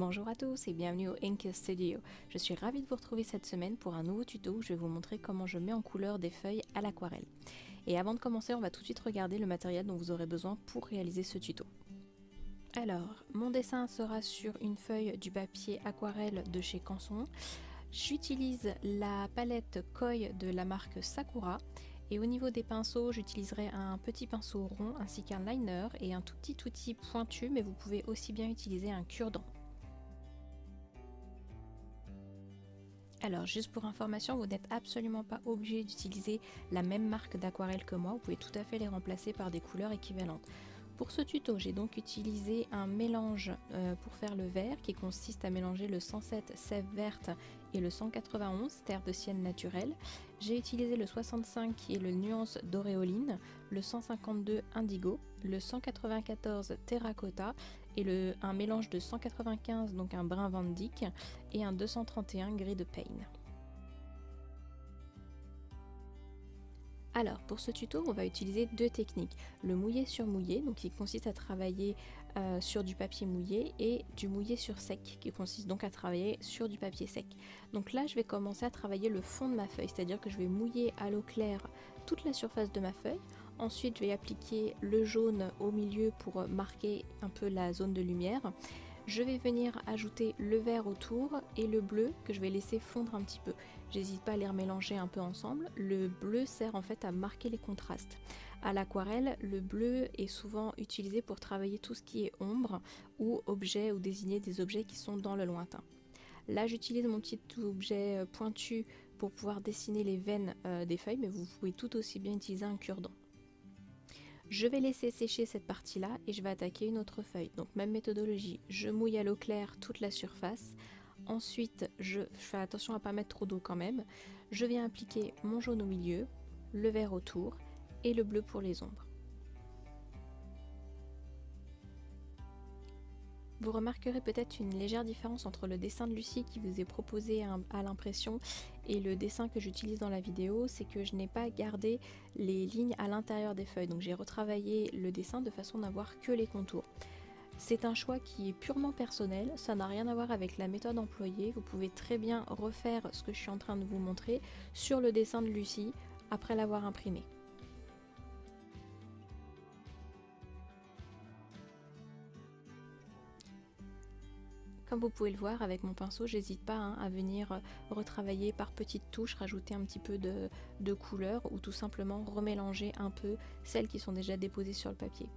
Bonjour à tous et bienvenue au Ink Studio. Je suis ravie de vous retrouver cette semaine pour un nouveau tuto où je vais vous montrer comment je mets en couleur des feuilles à l'aquarelle. Et avant de commencer, on va tout de suite regarder le matériel dont vous aurez besoin pour réaliser ce tuto. Alors, mon dessin sera sur une feuille du papier aquarelle de chez Canson. J'utilise la palette Koi de la marque Sakura. Et au niveau des pinceaux, j'utiliserai un petit pinceau rond ainsi qu'un liner et un tout petit outil pointu, mais vous pouvez aussi bien utiliser un cure-dent. Alors juste pour information, vous n'êtes absolument pas obligé d'utiliser la même marque d'aquarelle que moi, vous pouvez tout à fait les remplacer par des couleurs équivalentes. Pour ce tuto, j'ai donc utilisé un mélange pour faire le vert qui consiste à mélanger le 107 sève verte et le 191 terre de sienne naturelle. J'ai utilisé le 65 qui est le nuance d'auréoline, le 152 indigo, le 194 terracotta et un mélange de 195 donc un brun Van Dyck et un 231 gris de Payne. Alors pour ce tuto on va utiliser deux techniques, le mouillé sur mouillé donc qui consiste à travailler sur du papier mouillé et du mouillé sur sec qui consiste donc à travailler sur du papier sec. Donc là je vais commencer à travailler le fond de ma feuille, c'est-à-dire que je vais mouiller à l'eau claire toute la surface de ma feuille. Ensuite je vais appliquer le jaune au milieu pour marquer un peu la zone de lumière. Je vais venir ajouter le vert autour et le bleu que je vais laisser fondre un petit peu. J'hésite pas à les remélanger un peu ensemble. Le bleu sert en fait à marquer les contrastes. À l'aquarelle, le bleu est souvent utilisé pour travailler tout ce qui est ombre ou objets ou désigner des objets qui sont dans le lointain. Là j'utilise mon petit objet pointu pour pouvoir dessiner les veines des feuilles, mais vous pouvez tout aussi bien utiliser un cure-dent. Je vais laisser sécher cette partie là et je vais attaquer une autre feuille. Donc même méthodologie, je mouille à l'eau claire toute la surface. Ensuite je fais attention à ne pas mettre trop d'eau quand même. Je viens appliquer mon jaune au milieu, le vert autour et le bleu pour les ombres. Vous remarquerez peut-être une légère différence entre le dessin de Lucie qui vous est proposé à l'impression et le dessin que j'utilise dans la vidéo, c'est que je n'ai pas gardé les lignes à l'intérieur des feuilles, donc j'ai retravaillé le dessin de façon d'avoir que les contours. C'est un choix qui est purement personnel, ça n'a rien à voir avec la méthode employée, vous pouvez très bien refaire ce que je suis en train de vous montrer sur le dessin de Lucie après l'avoir imprimé. Comme vous pouvez le voir avec mon pinceau, j'hésite pas à venir retravailler par petites touches, rajouter un petit peu de couleur ou tout simplement remélanger un peu celles qui sont déjà déposées sur le papier.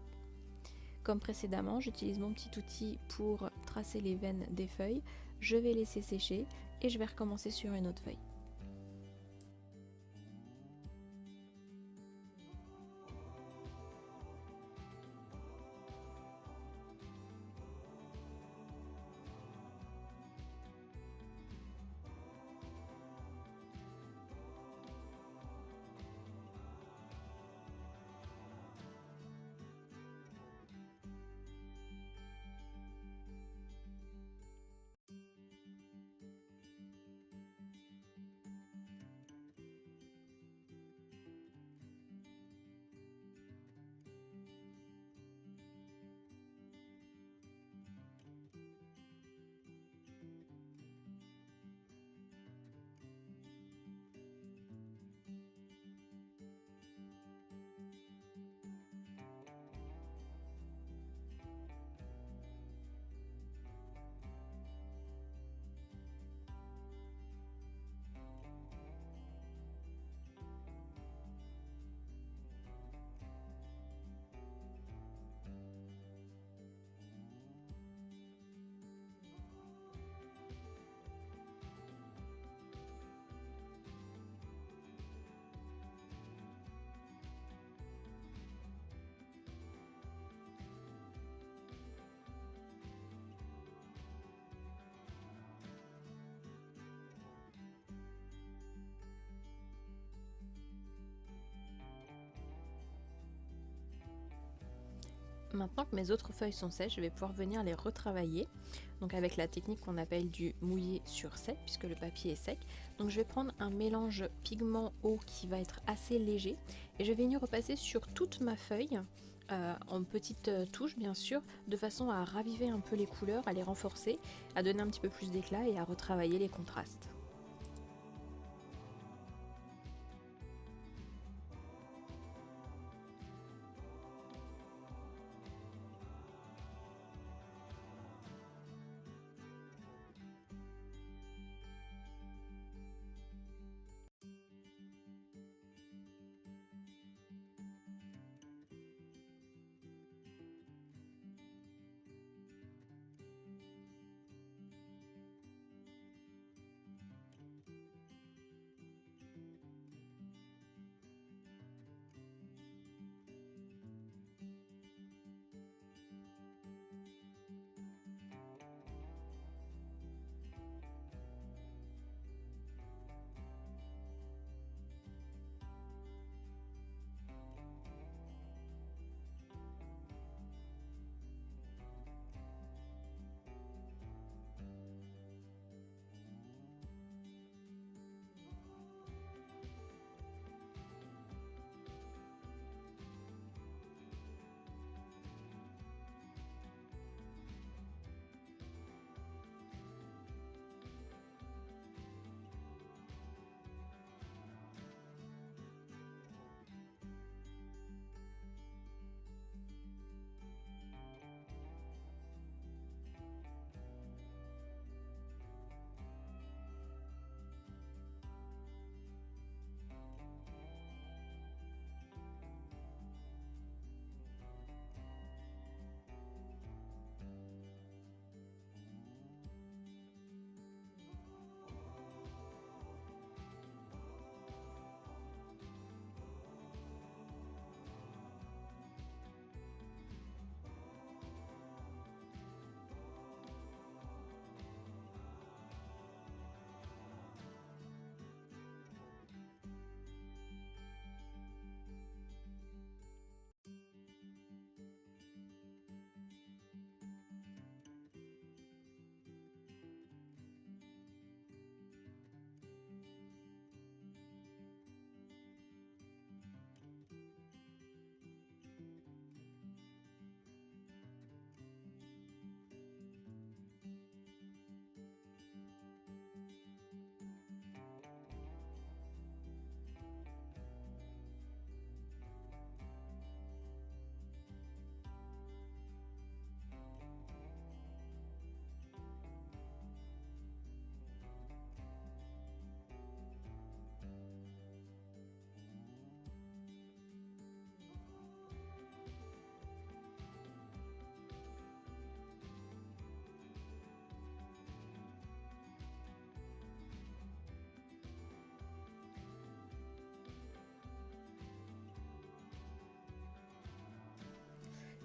Comme précédemment, j'utilise mon petit outil pour tracer les veines des feuilles, je vais laisser sécher et je vais recommencer sur une autre feuille. Maintenant que mes autres feuilles sont sèches, je vais pouvoir venir les retravailler, donc avec la technique qu'on appelle du mouillé sur sec, puisque le papier est sec. Donc je vais prendre un mélange pigment eau qui va être assez léger, et je vais venir repasser sur toute ma feuille en petites touches bien sûr, de façon à raviver un peu les couleurs, à les renforcer, à donner un petit peu plus d'éclat et à retravailler les contrastes.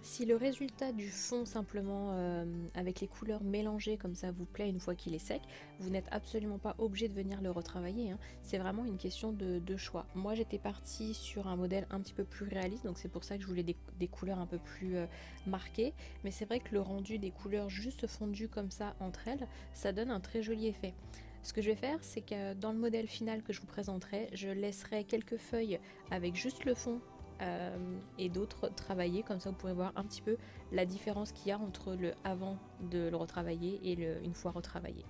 Si le résultat du fond simplement avec les couleurs mélangées comme ça vous plaît une fois qu'il est sec, vous n'êtes absolument pas obligé de venir le retravailler, hein. C'est vraiment une question de choix. Moi j'étais partie sur un modèle un petit peu plus réaliste, donc c'est pour ça que je voulais des couleurs un peu plus marquées. Mais c'est vrai que le rendu des couleurs juste fondues comme ça entre elles, ça donne un très joli effet. Ce que je vais faire, c'est que dans le modèle final que je vous présenterai, je laisserai quelques feuilles avec juste le fond et d'autres travailler, comme ça vous pourrez voir un petit peu la différence qu'il y a entre le avant de le retravailler et une fois retravaillé.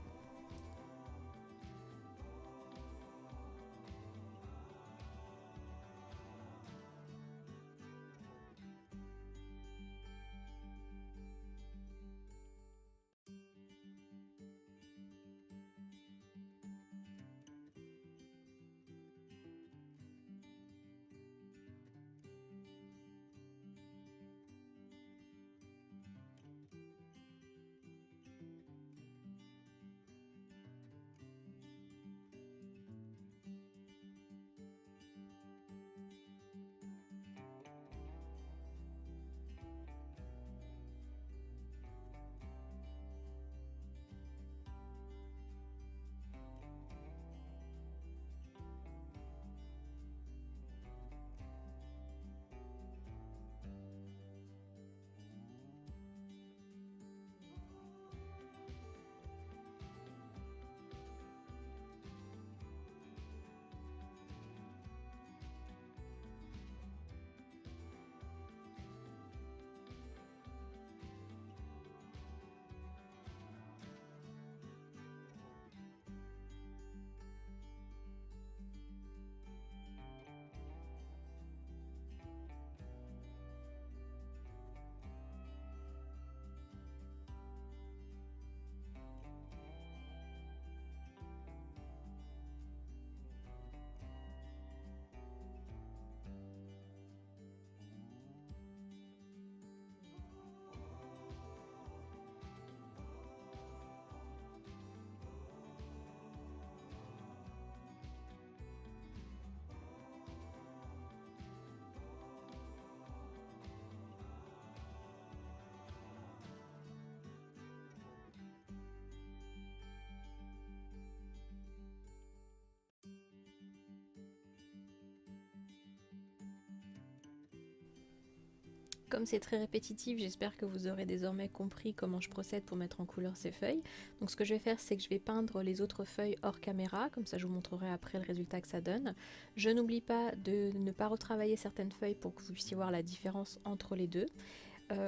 Comme c'est très répétitif, j'espère que vous aurez désormais compris comment je procède pour mettre en couleur ces feuilles. Donc ce que je vais faire, c'est que je vais peindre les autres feuilles hors caméra, comme ça je vous montrerai après le résultat que ça donne. Je n'oublie pas de ne pas retravailler certaines feuilles pour que vous puissiez voir la différence entre les deux.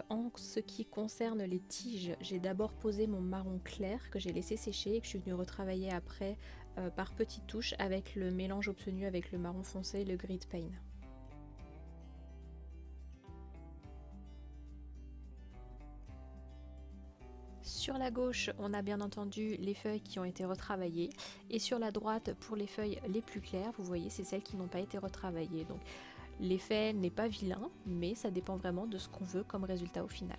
En ce qui concerne les tiges, j'ai d'abord posé mon marron clair que j'ai laissé sécher et que je suis venue retravailler après par petites touches avec le mélange obtenu avec le marron foncé et le grid paint. Sur la gauche, on a bien entendu les feuilles qui ont été retravaillées et sur la droite, pour les feuilles les plus claires, vous voyez, c'est celles qui n'ont pas été retravaillées. Donc l'effet n'est pas vilain, mais ça dépend vraiment de ce qu'on veut comme résultat au final.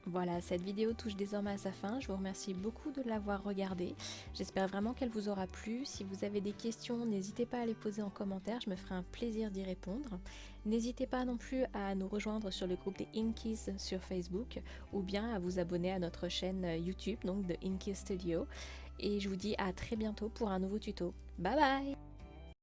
Voilà, cette vidéo touche désormais à sa fin. Je vous remercie beaucoup de l'avoir regardée. J'espère vraiment qu'elle vous aura plu. Si vous avez des questions, n'hésitez pas à les poser en commentaire. Je me ferai un plaisir d'y répondre. N'hésitez pas non plus à nous rejoindre sur le groupe des Inkies sur Facebook ou bien à vous abonner à notre chaîne YouTube, donc de Inky Studio. Et je vous dis à très bientôt pour un nouveau tuto. Bye bye!